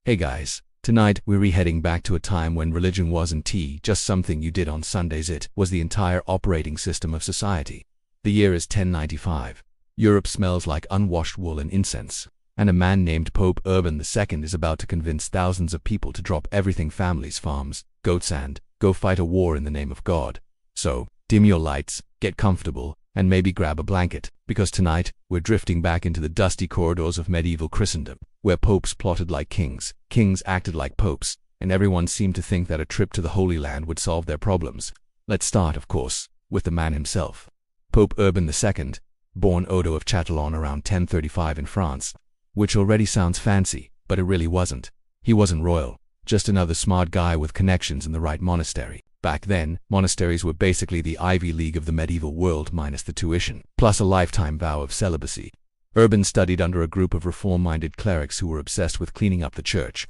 Hey guys, tonight we're heading back to a time when religion wasn't just something you did on Sundays. It was the entire operating system of society. The year is 1095. Europe smells like unwashed wool and incense, and a man named Pope Urban II is about to convince thousands of people to drop everything: families, farms, goats, and go fight a war in the name of God. So, dim your lights, get comfortable, and maybe grab a blanket, because tonight we're drifting back into the dusty corridors of medieval Christendom, where popes plotted like kings, kings acted like popes, and everyone seemed to think that a trip to the Holy Land would solve their problems. Let's start, of course, with the man himself. Pope Urban II, born Odo of Chatillon around 1035 in France, which already sounds fancy, but it really wasn't. He wasn't royal, just another smart guy with connections in the right monastery. Back then, monasteries were basically the Ivy League of the medieval world minus the tuition, plus a lifetime vow of celibacy. Urban studied under a group of reform-minded clerics who were obsessed with cleaning up the church.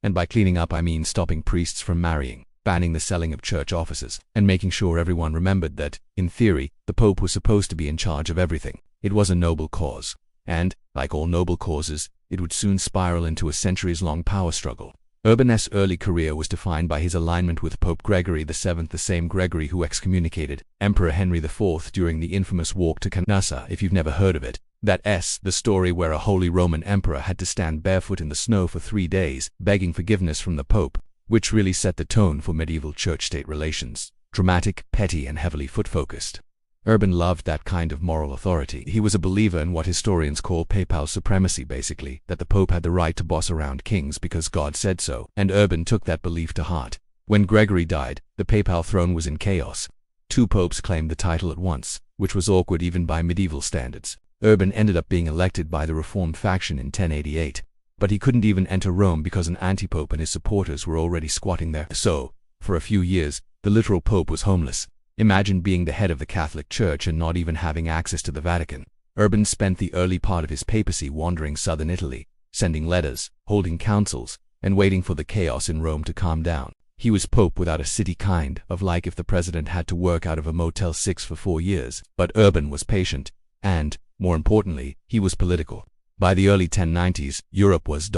And by cleaning up I mean stopping priests from marrying, banning the selling of church offices, and making sure everyone remembered that, in theory, the Pope was supposed to be in charge of everything. It was a noble cause. And, like all noble causes, it would soon spiral into a centuries-long power struggle. Urban's early career was defined by his alignment with Pope Gregory VII, the same Gregory who excommunicated Emperor Henry IV during the infamous walk to Canossa. If you've never heard of it, that's the story where a Holy Roman Emperor had to stand barefoot in the snow for 3 days, begging forgiveness from the Pope, which really set the tone for medieval church-state relations. Dramatic, petty, and heavily foot-focused. Urban loved that kind of moral authority. He was a believer in what historians call papal supremacy, basically, that the Pope had the right to boss around kings because God said so, and Urban took that belief to heart. When Gregory died, the papal throne was in chaos. 2 popes claimed the title at once, which was awkward even by medieval standards. Urban ended up being elected by the Reformed faction in 1088, but he couldn't even enter Rome because an anti-pope and his supporters were already squatting there. So, for a few years, the literal pope was homeless. Imagine being the head of the Catholic Church and not even having access to the Vatican. Urban spent the early part of his papacy wandering southern Italy, sending letters, holding councils, and waiting for the chaos in Rome to calm down. He was pope without a city, kind of like if the president had to work out of a Motel 6 for 4 years. But Urban was patient, and, more importantly, he was political. By the early 1090s, Europe was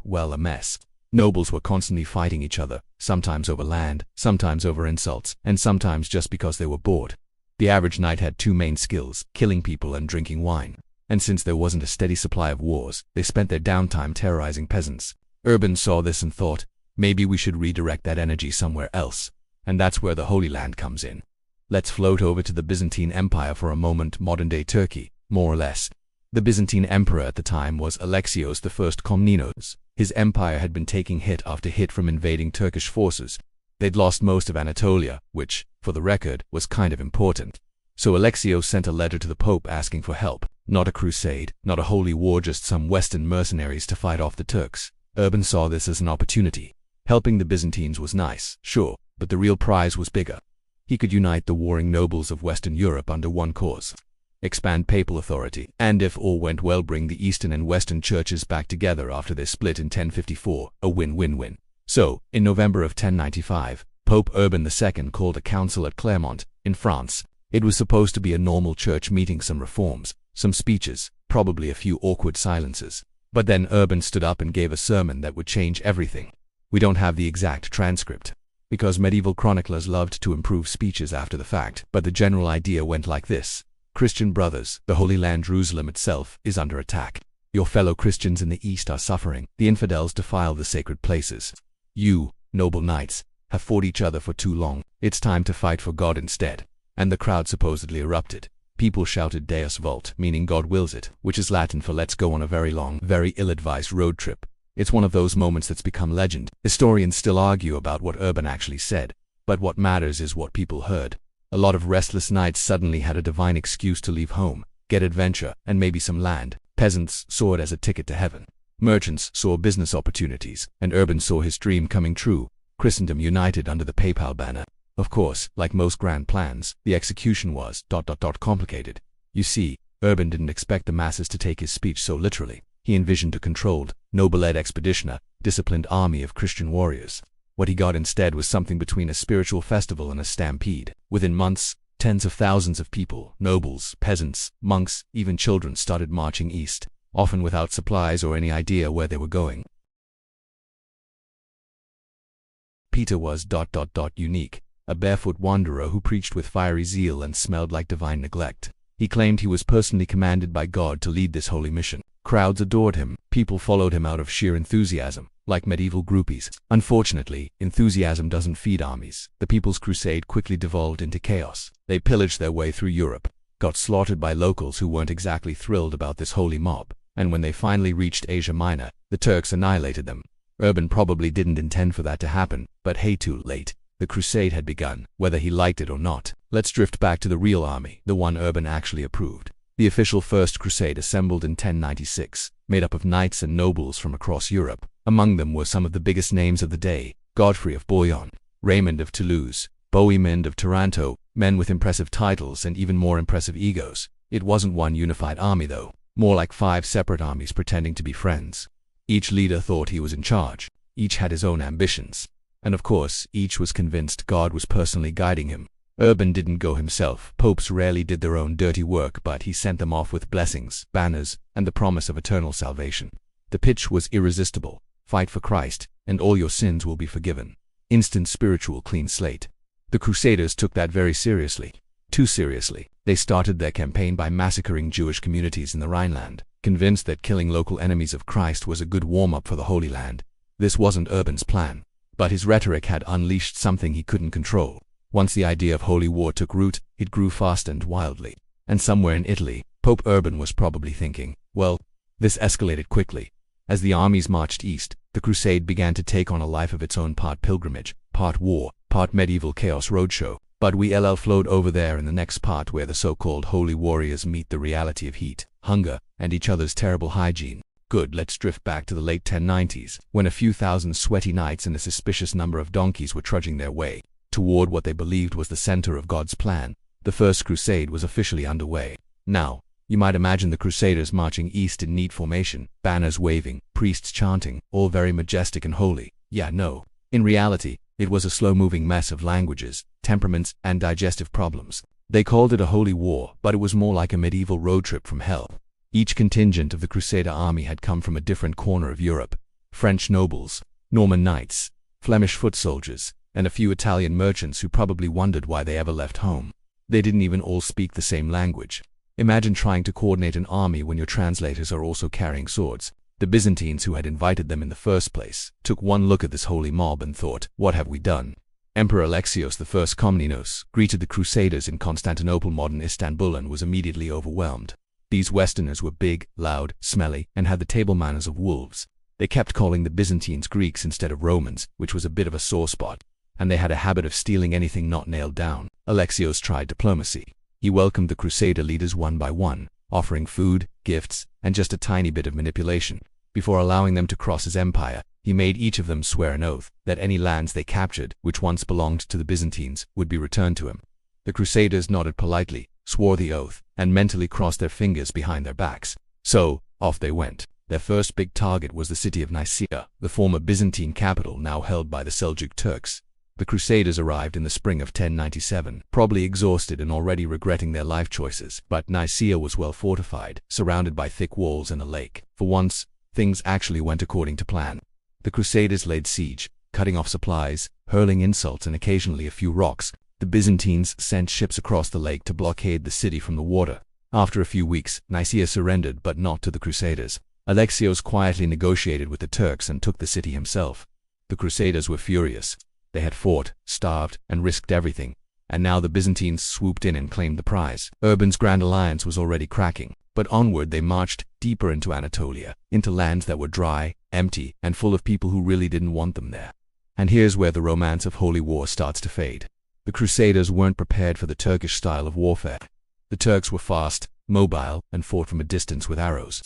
well, a mess. Nobles were constantly fighting each other, sometimes over land, sometimes over insults, and sometimes just because they were bored. The average knight had 2 main skills: killing people and drinking wine. And since there wasn't a steady supply of wars, they spent their downtime terrorizing peasants. Urban saw this and thought, maybe we should redirect that energy somewhere else. And that's where the Holy Land comes in. Let's float over to the Byzantine Empire for a moment, modern-day Turkey, more or less. The Byzantine emperor at the time was Alexios I Komnenos. His empire had been taking hit after hit from invading Turkish forces. They'd lost most of Anatolia, which, for the record, was kind of important. So Alexios sent a letter to the Pope asking for help. Not a crusade, not a holy war, just some Western mercenaries to fight off the Turks. Urban saw this as an opportunity. Helping the Byzantines was nice, sure, but the real prize was bigger. He could unite the warring nobles of Western Europe under one cause. Expand papal authority, and if all went well, bring the Eastern and Western churches back together after their split in 1054, a win-win-win. So, in November of 1095, Pope Urban II called a council at Clermont, in France. It was supposed to be a normal church meeting, some reforms, some speeches, probably a few awkward silences. But then Urban stood up and gave a sermon that would change everything. We don't have the exact transcript, because medieval chroniclers loved to improve speeches after the fact, but the general idea went like this. Christian brothers, the Holy Land, Jerusalem itself, is under attack. Your fellow Christians in the East are suffering. The infidels defile the sacred places. You, noble knights, have fought each other for too long. It's time to fight for God instead. And the crowd supposedly erupted. People shouted Deus vult, meaning God wills it, which is Latin for let's go on a very long, very ill-advised road trip. It's one of those moments that's become legend. Historians still argue about what Urban actually said, but what matters is what people heard. A lot of restless knights suddenly had a divine excuse to leave home, get adventure, and maybe some land. Peasants saw it as a ticket to heaven. Merchants saw business opportunities, and Urban saw his dream coming true. Christendom united under the papal banner. Of course, like most grand plans, the execution was complicated. You see, Urban didn't expect the masses to take his speech so literally. He envisioned a controlled, noble-led expedition, a disciplined army of Christian warriors. What he got instead was something between a spiritual festival and a stampede. Within months, tens of thousands of people, nobles, peasants, monks, even children started marching east, often without supplies or any idea where they were going. Peter was unique, a barefoot wanderer who preached with fiery zeal and smelled like divine neglect. He claimed he was personally commanded by God to lead this holy mission. Crowds adored him. People followed him out of sheer enthusiasm, like medieval groupies. Unfortunately, enthusiasm doesn't feed armies. The People's Crusade quickly devolved into chaos. They pillaged their way through Europe, got slaughtered by locals who weren't exactly thrilled about this holy mob, and when they finally reached Asia Minor, the Turks annihilated them. Urban probably didn't intend for that to happen, but hey, too late. The crusade had begun, whether he liked it or not. Let's drift back to the real army, the one Urban actually approved. The official First Crusade assembled in 1096, made up of knights and nobles from across Europe. Among them were some of the biggest names of the day: Godfrey of Bouillon, Raymond of Toulouse, Bohemond of Taranto, men with impressive titles and even more impressive egos. It wasn't one unified army though, more like 5 separate armies pretending to be friends. Each leader thought he was in charge. Each had his own ambitions. And of course, each was convinced God was personally guiding him. Urban didn't go himself. Popes rarely did their own dirty work, but he sent them off with blessings, banners, and the promise of eternal salvation. The pitch was irresistible. Fight for Christ, and all your sins will be forgiven. Instant spiritual clean slate. The Crusaders took that very seriously. Too seriously. They started their campaign by massacring Jewish communities in the Rhineland, convinced that killing local enemies of Christ was a good warm-up for the Holy Land. This wasn't Urban's plan, but his rhetoric had unleashed something he couldn't control. Once the idea of holy war took root, it grew fast and wildly. And somewhere in Italy, Pope Urban was probably thinking, well, this escalated quickly. As the armies marched east, the crusade began to take on a life of its own, part pilgrimage, part war, part medieval chaos roadshow. But we flowed over there in the next part where the so-called holy warriors meet the reality of heat, hunger, and each other's terrible hygiene. Good, let's drift back to the late 1090s, when a few thousand sweaty knights and a suspicious number of donkeys were trudging their way toward what they believed was the center of God's plan. The First Crusade was officially underway. Now, you might imagine the Crusaders marching east in neat formation, banners waving, priests chanting, all very majestic and holy. Yeah, no. In reality, it was a slow-moving mess of languages, temperaments, and digestive problems. They called it a holy war, but it was more like a medieval road trip from hell. Each contingent of the Crusader army had come from a different corner of Europe. French nobles, Norman knights, Flemish foot soldiers, and a few Italian merchants who probably wondered why they ever left home. They didn't even all speak the same language. Imagine trying to coordinate an army when your translators are also carrying swords. The Byzantines, who had invited them in the first place, took one look at this holy mob and thought, what have we done? Emperor Alexios I Komnenos greeted the Crusaders in Constantinople, modern Istanbul, and was immediately overwhelmed. These Westerners were big, loud, smelly, and had the table manners of wolves. They kept calling the Byzantines Greeks instead of Romans, which was a bit of a sore spot, and they had a habit of stealing anything not nailed down. Alexios tried diplomacy. He welcomed the Crusader leaders one by one, offering food, gifts, and just a tiny bit of manipulation. Before allowing them to cross his empire, he made each of them swear an oath that any lands they captured, which once belonged to the Byzantines, would be returned to him. The Crusaders nodded politely, swore the oath, and mentally crossed their fingers behind their backs. So, off they went. Their first big target was the city of Nicaea, the former Byzantine capital now held by the Seljuk Turks. The Crusaders arrived in the spring of 1097, probably exhausted and already regretting their life choices, but Nicaea was well fortified, surrounded by thick walls and a lake. For once, things actually went according to plan. The Crusaders laid siege, cutting off supplies, hurling insults and occasionally a few rocks. The Byzantines sent ships across the lake to blockade the city from the water. After a few weeks, Nicaea surrendered, but not to the Crusaders. Alexios quietly negotiated with the Turks and took the city himself. The Crusaders were furious. They had fought, starved, and risked everything, and now the Byzantines swooped in and claimed the prize. Urban's Grand Alliance was already cracking, but onward they marched deeper into Anatolia, into lands that were dry, empty, and full of people who really didn't want them there. And here's where the romance of holy war starts to fade. The Crusaders weren't prepared for the Turkish style of warfare. The Turks were fast, mobile, and fought from a distance with arrows.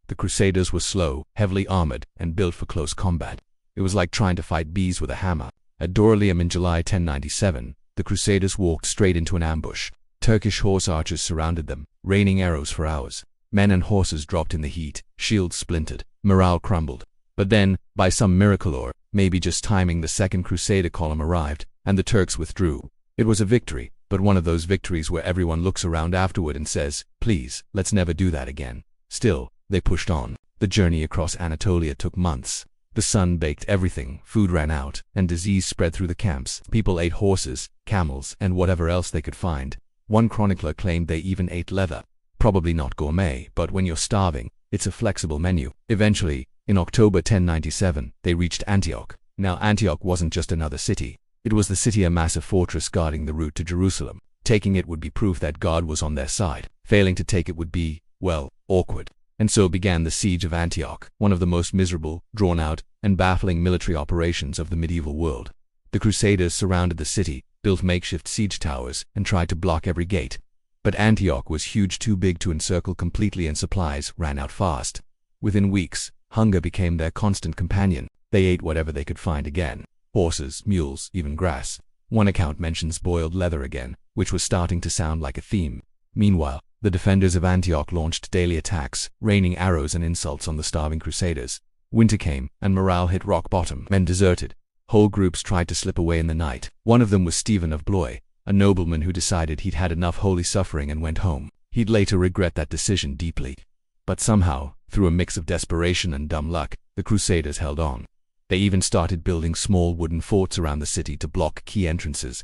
The Crusaders were slow, heavily armored, and built for close combat. It was like trying to fight bees with a hammer. At Dorylaeum in July 1097, the Crusaders walked straight into an ambush. Turkish horse archers surrounded them, raining arrows for hours. Men and horses dropped in the heat, shields splintered, morale crumbled. But then, by some miracle or maybe just timing, the second Crusader column arrived, and the Turks withdrew. It was a victory, but one of those victories where everyone looks around afterward and says, please, let's never do that again. Still, they pushed on. The journey across Anatolia took months. The sun baked everything, food ran out, and disease spread through the camps. People ate horses, camels, and whatever else they could find. One chronicler claimed they even ate leather. Probably not gourmet, but when you're starving, it's a flexible menu. Eventually, in October 1097, they reached Antioch. Now Antioch wasn't just another city. It was the city, a massive fortress guarding the route to Jerusalem. Taking it would be proof that God was on their side. Failing to take it would be, well, awkward. And so began the Siege of Antioch, one of the most miserable, drawn-out, and baffling military operations of the medieval world. The Crusaders surrounded the city, built makeshift siege towers, and tried to block every gate. But Antioch was huge, too big to encircle completely, and supplies ran out fast. Within weeks, hunger became their constant companion. They ate whatever they could find again: horses, mules, even grass. One account mentions boiled leather again, which was starting to sound like a theme. Meanwhile, the defenders of Antioch launched daily attacks, raining arrows and insults on the starving Crusaders. Winter came, and morale hit rock bottom. Men deserted. Whole groups tried to slip away in the night. One of them was Stephen of Blois, a nobleman who decided he'd had enough holy suffering and went home. He'd later regret that decision deeply. But somehow, through a mix of desperation and dumb luck, the Crusaders held on. They even started building small wooden forts around the city to block key entrances.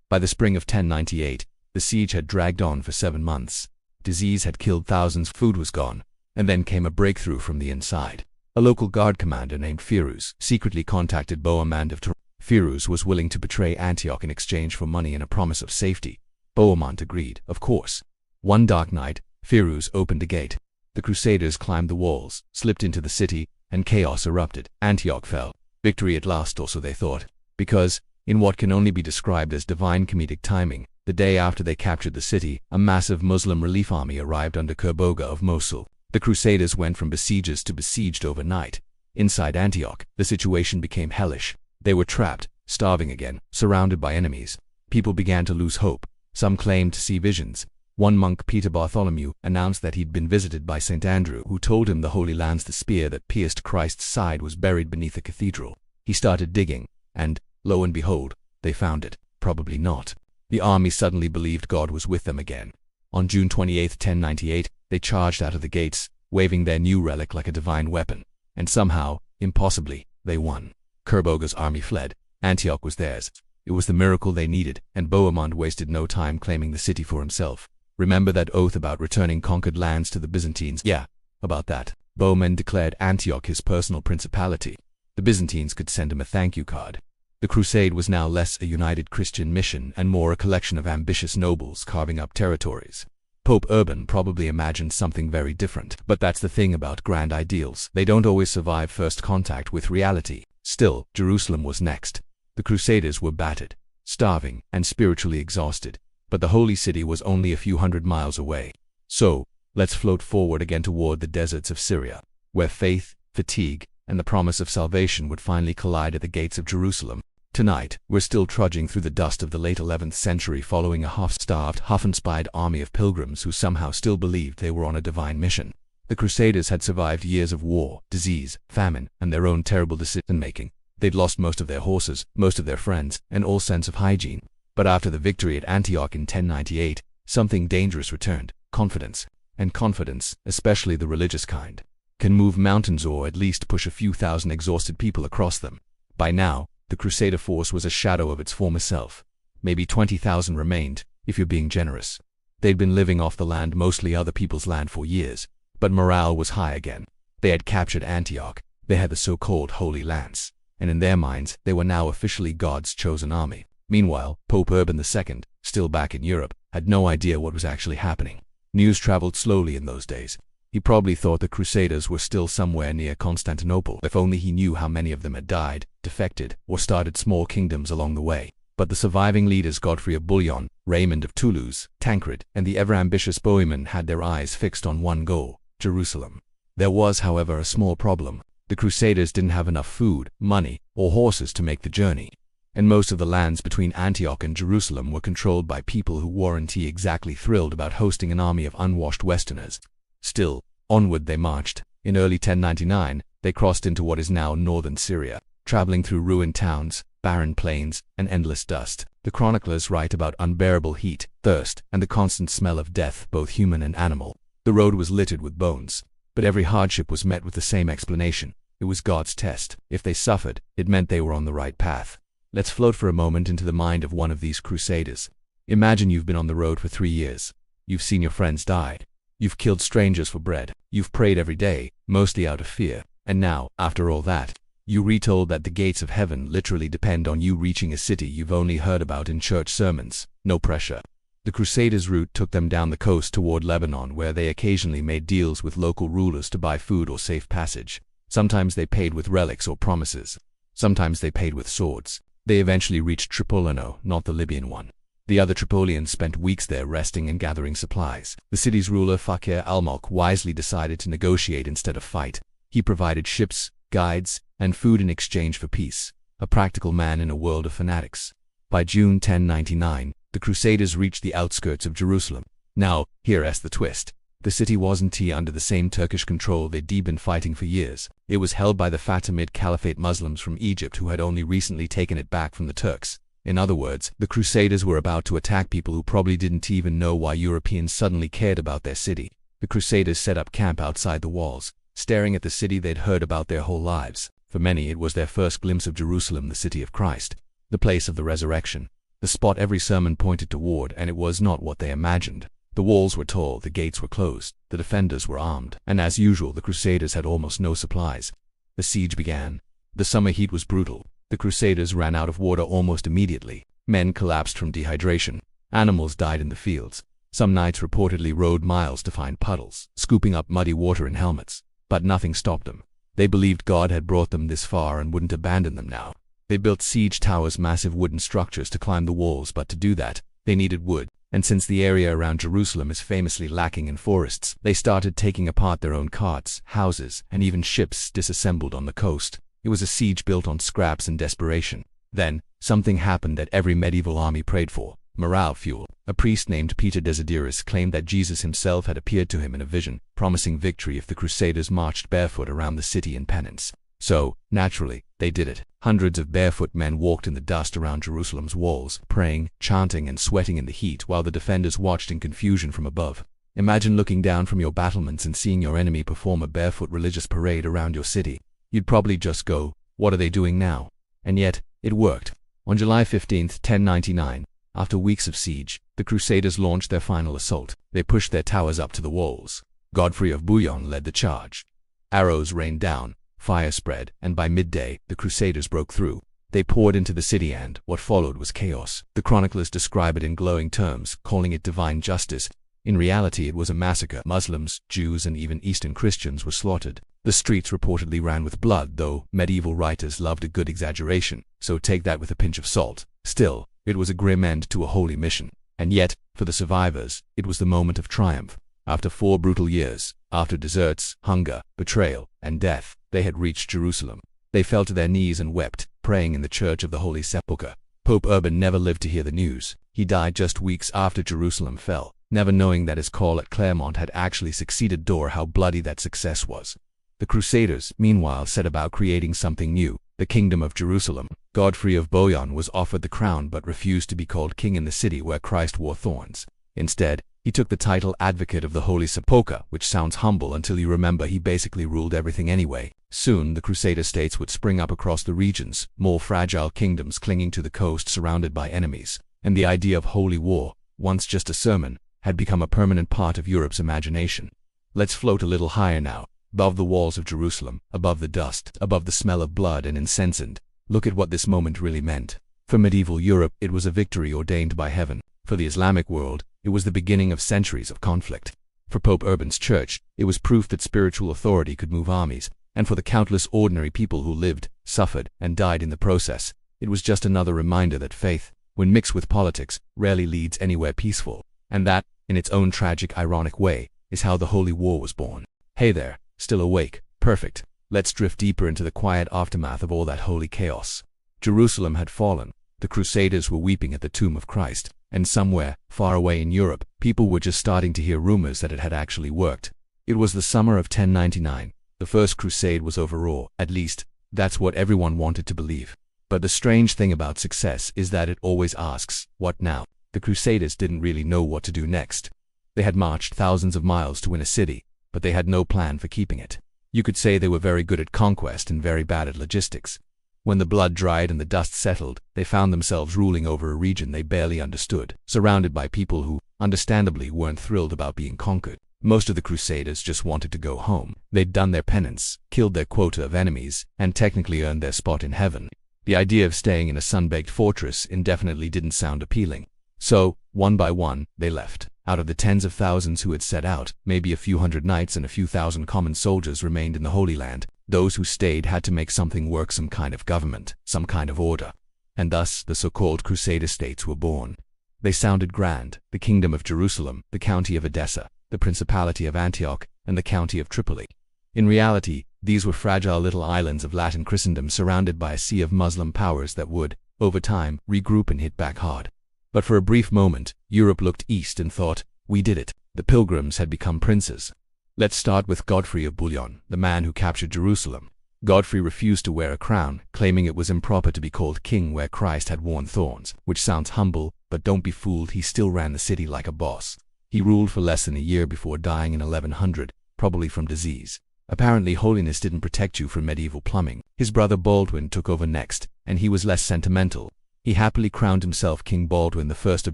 By the spring of 1098, the siege had dragged on for 7 months. Disease had killed thousands, food was gone, and then came a breakthrough from the inside. A local guard commander named Firuz secretly contacted Bohemond of Tours. Firuz was willing to betray Antioch in exchange for money and a promise of safety. Bohemond agreed, of course. One dark night, Firuz opened a gate. The Crusaders climbed the walls, slipped into the city, and chaos erupted. Antioch fell. Victory at last, or so they thought. Because, in what can only be described as divine comedic timing, the day after they captured the city, a massive Muslim relief army arrived under Kerboga of Mosul. The Crusaders went from besiegers to besieged overnight. Inside Antioch, the situation became hellish. They were trapped, starving again, surrounded by enemies. People began to lose hope. Some claimed to see visions. One monk, Peter Bartholomew, announced that he'd been visited by St. Andrew, who told him the Holy Lands, the spear that pierced Christ's side, was buried beneath a cathedral. He started digging, and, lo and behold, they found it. Probably not. The army suddenly believed God was with them again. On June 28, 1098, they charged out of the gates, waving their new relic like a divine weapon. And somehow, impossibly, they won. Kerboga's army fled. Antioch was theirs. It was the miracle they needed, and Bohemond wasted no time claiming the city for himself. Remember that oath about returning conquered lands to the Byzantines? Yeah, about that. Bohemond declared Antioch his personal principality. The Byzantines could send him a thank you card. The crusade was now less a united Christian mission and more a collection of ambitious nobles carving up territories. Pope Urban probably imagined something very different, but that's the thing about grand ideals. They don't always survive first contact with reality. Still, Jerusalem was next. The Crusaders were battered, starving, and spiritually exhausted, but the holy city was only a few hundred miles away. So, let's float forward again toward the deserts of Syria, where faith, fatigue, and the promise of salvation would finally collide at the gates of Jerusalem. Tonight, we're still trudging through the dust of the late 11th century, following a half-starved, half-inspired army of pilgrims who somehow still believed they were on a divine mission. The Crusaders had survived years of war, disease, famine, and their own terrible decision-making. They'd lost most of their horses, most of their friends, and all sense of hygiene. But after the victory at Antioch in 1098, something dangerous returned: confidence. And confidence, especially the religious kind, can move mountains or at least push a few thousand exhausted people across them. By now, the Crusader force was a shadow of its former self. Maybe 20,000 remained, if you're being generous. They'd been living off the land, mostly other people's land, for years. But morale was high again. They had captured Antioch. They had the so-called Holy Lands. And in their minds, they were now officially God's chosen army. Meanwhile, Pope Urban II, still back in Europe, had no idea what was actually happening. News traveled slowly in those days. He probably thought the Crusaders were still somewhere near Constantinople. If only he knew how many of them had died, defected, or started small kingdoms along the way. But the surviving leaders, Godfrey of Bouillon, Raymond of Toulouse, Tancred, and the ever-ambitious Bohemond, had their eyes fixed on one goal: Jerusalem. There was, however, a small problem. The Crusaders didn't have enough food, money, or horses to make the journey. And most of the lands between Antioch and Jerusalem were controlled by people who weren't exactly thrilled about hosting an army of unwashed Westerners. Still, onward they marched. In early 1099, they crossed into what is now northern Syria, traveling through ruined towns, barren plains, and endless dust. The chroniclers write about unbearable heat, thirst, and the constant smell of death, both human and animal. The road was littered with bones, but every hardship was met with the same explanation: It was God's test. If they suffered, it meant they were on the right path. Let's float for a moment into the mind of one of these crusaders. Imagine you've been on the road for 3 years. You've seen your friends die. You've killed strangers for bread. You've prayed every day, mostly out of fear. And now, after all that, you're retold that the gates of heaven literally depend on you reaching a city you've only heard about in church sermons. No pressure. The Crusaders' route took them down the coast toward Lebanon, where they occasionally made deals with local rulers to buy food or safe passage. Sometimes they paid with relics or promises. Sometimes they paid with swords. They eventually reached Tripolino, not the Libyan one. The other Tripolians spent weeks there resting and gathering supplies. The city's ruler, Fakir al-Mulk, wisely decided to negotiate instead of fight. He provided ships, guides, and food in exchange for peace. A practical man in a world of fanatics. By June 1099, the Crusaders reached the outskirts of Jerusalem. Now, here's the twist. The city wasn't under the same Turkish control they'd been fighting for years. It was held by the Fatimid Caliphate Muslims from Egypt who had only recently taken it back from the Turks. In other words, the Crusaders were about to attack people who probably didn't even know why Europeans suddenly cared about their city. The Crusaders set up camp outside the walls, staring at the city they'd heard about their whole lives. For many, it was their first glimpse of Jerusalem, the city of Christ, the place of the resurrection, the spot every sermon pointed toward, and it was not what they imagined. The walls were tall, the gates were closed, the defenders were armed, and as usual, the Crusaders had almost no supplies. The siege began. The summer heat was brutal. The Crusaders ran out of water almost immediately. Men collapsed from dehydration. Animals died in the fields. Some knights reportedly rode miles to find puddles, scooping up muddy water in helmets. But nothing stopped them. They believed God had brought them this far and wouldn't abandon them now. They built siege towers, massive wooden structures to climb the walls, but to do that, they needed wood. And since the area around Jerusalem is famously lacking in forests, they started taking apart their own carts, houses, and even ships disassembled on the coast. It was a siege built on scraps and desperation. Then, something happened that every medieval army prayed for: morale fuel. A priest named Peter Desiderius claimed that Jesus himself had appeared to him in a vision, promising victory if the Crusaders marched barefoot around the city in penance. So, naturally, they did it. Hundreds of barefoot men walked in the dust around Jerusalem's walls, praying, chanting, and sweating in the heat while the defenders watched in confusion from above. Imagine looking down from your battlements and seeing your enemy perform a barefoot religious parade around your city. You'd probably just go, "What are they doing now?" And yet, it worked. On July 15, 1099, after weeks of siege, the Crusaders launched their final assault. They pushed their towers up to the walls. Godfrey of Bouillon led the charge. Arrows rained down. Fire spread, and by midday, the Crusaders broke through. They poured into the city, and what followed was chaos. The chroniclers describe it in glowing terms, calling it divine justice. In reality, it was a massacre. Muslims, Jews, and even Eastern Christians were slaughtered. The streets reportedly ran with blood, though medieval writers loved a good exaggeration, so take that with a pinch of salt. Still, it was a grim end to a holy mission. And yet, for the survivors, it was the moment of triumph. After 4 brutal years, after deserts, hunger, betrayal, and death, they had reached Jerusalem. They fell to their knees and wept, praying in the Church of the Holy Sepulchre. Pope Urban never lived to hear the news. He died just weeks after Jerusalem fell, never knowing that his call at Clermont had actually succeeded, or how bloody that success was. The Crusaders, meanwhile, set about creating something new, the Kingdom of Jerusalem. Godfrey of Bouillon was offered the crown but refused to be called king in the city where Christ wore thorns. Instead, he took the title Advocate of the Holy Sepulchre, which sounds humble until you remember he basically ruled everything anyway. Soon, the Crusader states would spring up across the regions, more fragile kingdoms clinging to the coast surrounded by enemies. And the idea of holy war, once just a sermon, had become a permanent part of Europe's imagination. Let's float a little higher now, above the walls of Jerusalem, above the dust, above the smell of blood and incense, and look at what this moment really meant. For medieval Europe, it was a victory ordained by heaven. For the Islamic world, it was the beginning of centuries of conflict. For Pope Urban's church, it was proof that spiritual authority could move armies, and for the countless ordinary people who lived, suffered, and died in the process, it was just another reminder that faith, when mixed with politics, rarely leads anywhere peaceful. And that, in its own tragic, ironic way, is how the Holy War was born. Hey there, still awake? Perfect. Let's drift deeper into the quiet aftermath of all that holy chaos. Jerusalem had fallen. The Crusaders were weeping at the tomb of Christ. And somewhere, far away in Europe, people were just starting to hear rumors that it had actually worked. It was the summer of 1099. The First Crusade was over, or, at least, that's what everyone wanted to believe. But the strange thing about success is that it always asks, what now? The Crusaders didn't really know what to do next. They had marched thousands of miles to win a city, but they had no plan for keeping it. You could say they were very good at conquest and very bad at logistics. When the blood dried and the dust settled, they found themselves ruling over a region they barely understood, surrounded by people who, understandably, weren't thrilled about being conquered. Most of the Crusaders just wanted to go home. They'd done their penance, killed their quota of enemies, and technically earned their spot in heaven. The idea of staying in a sun-baked fortress indefinitely didn't sound appealing. So, one by one, they left. Out of the tens of thousands who had set out, maybe a few hundred knights and a few thousand common soldiers remained in the Holy Land. Those who stayed had to make something work, some kind of government, some kind of order. And thus, the so-called Crusader states were born. They sounded grand: the Kingdom of Jerusalem, the County of Edessa, the Principality of Antioch, and the County of Tripoli. In reality, these were fragile little islands of Latin Christendom surrounded by a sea of Muslim powers that would, over time, regroup and hit back hard. But for a brief moment, Europe looked east and thought, we did it. The pilgrims had become princes. Let's start with Godfrey of Bouillon, the man who captured Jerusalem. Godfrey refused to wear a crown, claiming it was improper to be called king where Christ had worn thorns, which sounds humble, but don't be fooled, he still ran the city like a boss. He ruled for less than a year before dying in 1100, probably from disease. Apparently, holiness didn't protect you from medieval plumbing. His brother Baldwin took over next, and he was less sentimental. He happily crowned himself King Baldwin I of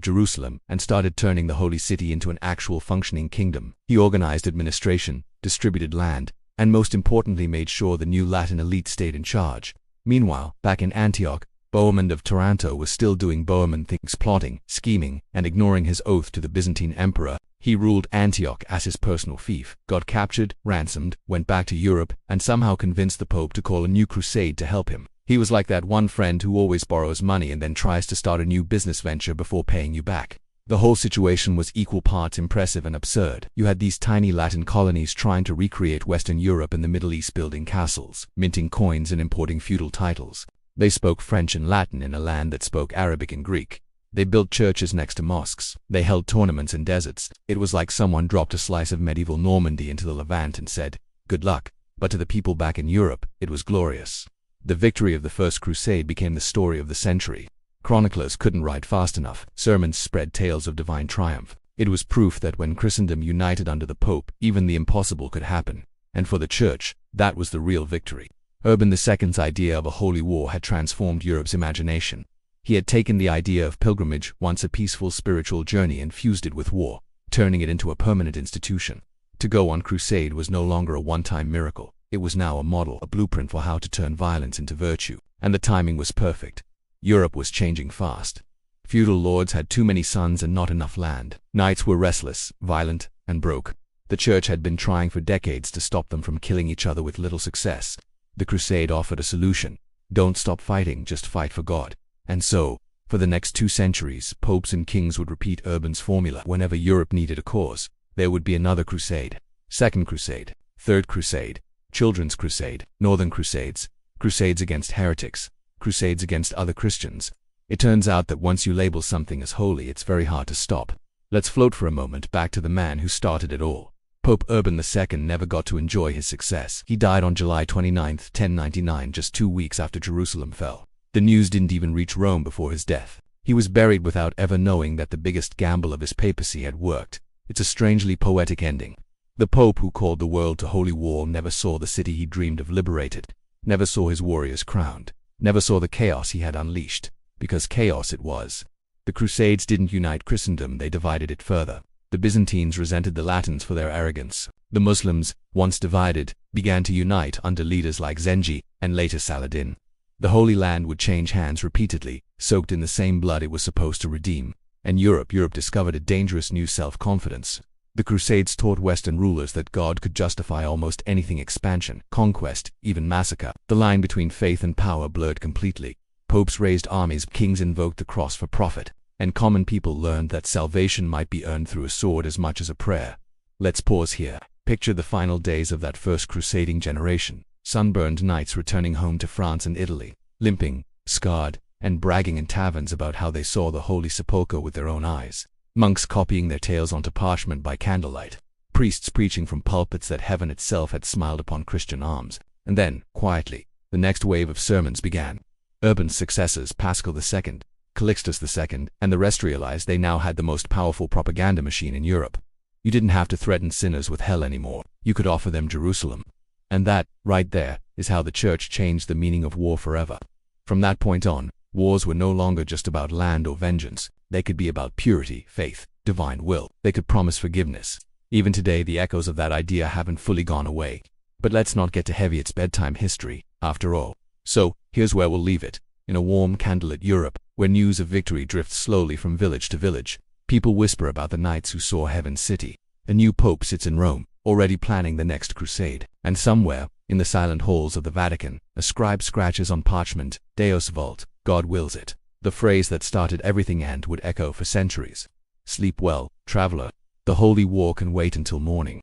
Jerusalem and started turning the holy city into an actual functioning kingdom. He organized administration, distributed land, and most importantly made sure the new Latin elite stayed in charge. Meanwhile, back in Antioch, Bohemond of Taranto was still doing Bohemond things, plotting, scheming, and ignoring his oath to the Byzantine emperor. He ruled Antioch as his personal fief, got captured, ransomed, went back to Europe, and somehow convinced the Pope to call a new crusade to help him. He was like that one friend who always borrows money and then tries to start a new business venture before paying you back. The whole situation was equal parts impressive and absurd. You had these tiny Latin colonies trying to recreate Western Europe and the Middle East, building castles, minting coins, and importing feudal titles. They spoke French and Latin in a land that spoke Arabic and Greek. They built churches next to mosques. They held tournaments in deserts. It was like someone dropped a slice of medieval Normandy into the Levant and said, good luck. But to the people back in Europe, it was glorious. The victory of the First Crusade became the story of the century. Chroniclers couldn't write fast enough. Sermons spread tales of divine triumph. It was proof that when Christendom united under the Pope, even the impossible could happen. And for the Church, that was the real victory. Urban II's idea of a holy war had transformed Europe's imagination. He had taken the idea of pilgrimage, once a peaceful spiritual journey, and fused it with war, turning it into a permanent institution. To go on crusade was no longer a one-time miracle. It was now a model, a blueprint for how to turn violence into virtue. And the timing was perfect. Europe was changing fast. Feudal lords had too many sons and not enough land. Knights were restless, violent, and broke. The Church had been trying for decades to stop them from killing each other with little success. The Crusade offered a solution. Don't stop fighting, just fight for God. And so, for the next 2 centuries, popes and kings would repeat Urban's formula. Whenever Europe needed a cause, there would be another crusade. Second Crusade, Third Crusade, Children's Crusade, Northern Crusades, Crusades against heretics, Crusades against other Christians. It turns out that once you label something as holy, it's very hard to stop. Let's float for a moment back to the man who started it all. Pope Urban II never got to enjoy his success. He died on July 29, 1099, just 2 weeks after Jerusalem fell. The news didn't even reach Rome before his death. He was buried without ever knowing that the biggest gamble of his papacy had worked. It's a strangely poetic ending. The Pope who called the world to holy war never saw the city he dreamed of liberated, never saw his warriors crowned, never saw the chaos he had unleashed, because chaos it was. The Crusades didn't unite Christendom, they divided it further. The Byzantines resented the Latins for their arrogance. The Muslims, once divided, began to unite under leaders like Zengi and later Saladin. The Holy Land would change hands repeatedly, soaked in the same blood it was supposed to redeem. And Europe discovered a dangerous new self-confidence. The Crusades taught Western rulers that God could justify almost anything: expansion, conquest, even massacre. The line between faith and power blurred completely. Popes raised armies, kings invoked the cross for profit, and common people learned that salvation might be earned through a sword as much as a prayer. Let's pause here. Picture the final days of that first crusading generation. Sunburned knights returning home to France and Italy, limping, scarred, and bragging in taverns about how they saw the Holy Sepulchre with their own eyes. Monks copying their tales onto parchment by candlelight. Priests preaching from pulpits that heaven itself had smiled upon Christian arms. And then, quietly, the next wave of sermons began. Urban's successors, Paschal II, Calixtus II, and the rest realized they now had the most powerful propaganda machine in Europe. You didn't have to threaten sinners with hell anymore. You could offer them Jerusalem. And that, right there, is how the church changed the meaning of war forever. From that point on, wars were no longer just about land or vengeance. They could be about purity, faith, divine will. They could promise forgiveness. Even today, the echoes of that idea haven't fully gone away. But let's not get too heavy. It's bedtime history, after all. So, here's where we'll leave it. In a warm, candlelit Europe, where news of victory drifts slowly from village to village, people whisper about the knights who saw heaven's city. A new pope sits in Rome, already planning the next crusade. And somewhere, in the silent halls of the Vatican, a scribe scratches on parchment, Deus vult, God wills it. The phrase that started everything and would echo for centuries. Sleep well, traveler. The holy war can wait until morning.